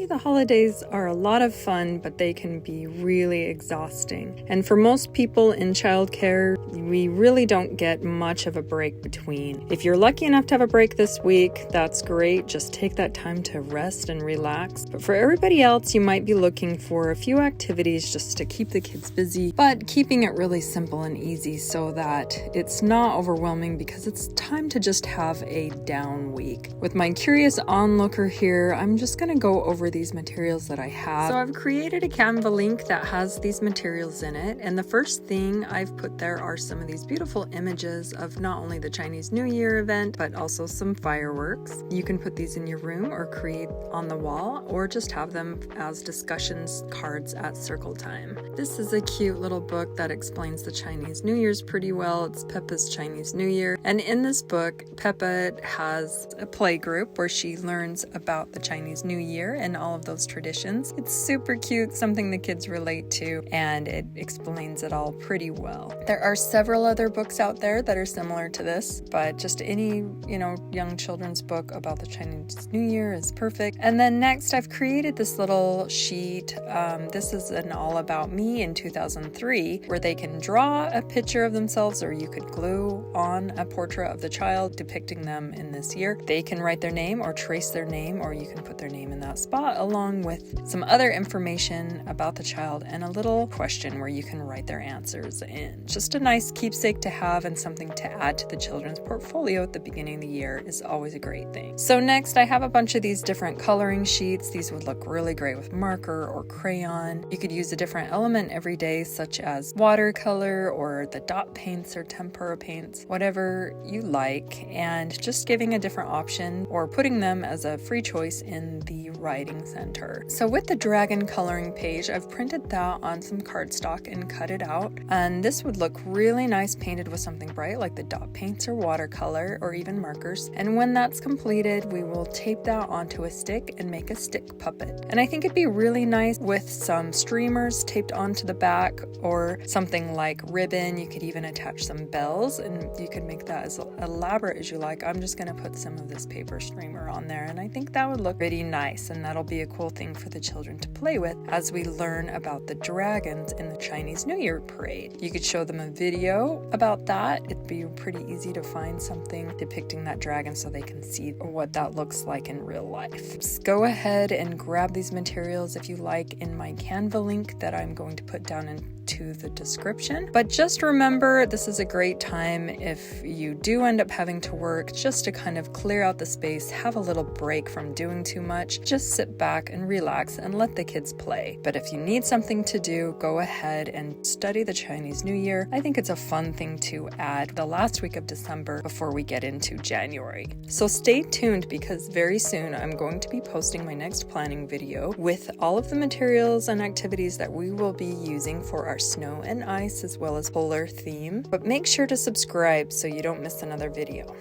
me, the holidays are a lot of fun, but they can be really exhausting. And for most people in childcare, we really don't get much of a break between. If you're lucky enough to have a break this week, that's great. Just take that time to rest and relax. But for everybody else, you might be looking for a few activities just to keep the kids busy, but keeping it really simple and easy so that it's not overwhelming, because it's time to just have a down week. With my curious onlooker here, I'm just going to go over these materials that I have. So I've created a Canva link that has these materials in it, and the first thing I've put there are some of these beautiful images of not only the Chinese New Year event, but also some fireworks. You can put these in your room or create on the wall, or just have them as discussions cards at circle time. This is a cute little book that explains the Chinese New Year's pretty well. It's Peppa's Chinese New Year, and in this book, Peppa has a play group where she learns about the Chinese New Year and all of those traditions. It's super cute, something the kids relate to, and it explains it all pretty well. There are several other books out there that are similar to this, but just any, young children's book about the Chinese New Year is perfect. And then next, I've created this little sheet. This is an All About Me in 2003, where they can draw a picture of themselves, or you could glue on a portrait of the child depicting them in this year. They can write their name or trace their name, or you can put their name in that spot, along with some other information about the child and a little question where you can write their answers in. Just a nice keepsake to have, and something to add to the children's portfolio at the beginning of the year is always a great thing. So next, I have a bunch of these different coloring sheets. These would look really great with marker or crayon. You could use a different element every day, such as watercolor or the dot paints or tempera paints, whatever you like, and just giving a different option or putting them as a free choice in the writing center. So with the dragon coloring page, I've printed that on some cardstock and cut it out, and this would look really nice painted with something bright like the dot paints or watercolor or even markers. And when that's completed, we will tape that onto a stick and make a stick puppet. And I think it'd be really nice with some streamers taped onto the back, or something like ribbon. You could even attach some bells, and you can make that as elaborate as you like. I'm just going to put some of this paper streamer on there, and I think that would look pretty nice, and that'll be a cool thing for the children to play with as we learn about the dragons in the Chinese New Year parade. You could show them a video about that. It'd be pretty easy to find something depicting that dragon so they can see what that looks like in real life. Just go ahead and grab these materials if you like in my Canva link that I'm going to put down into the description. But just remember, this is a great time if you do end up having to work, just to kind of clear out the space, have a little break from doing too much. Just sit back and relax and let the kids play. But if you need something to do, go ahead and study the Chinese New Year. I think it's a fun thing to add the last week of December before we get into January. So stay tuned, because very soon I'm going to be posting my next planning video with all of the materials and activities that we will be using for our snow and ice as well as polar theme. But make sure to subscribe so you don't miss another video.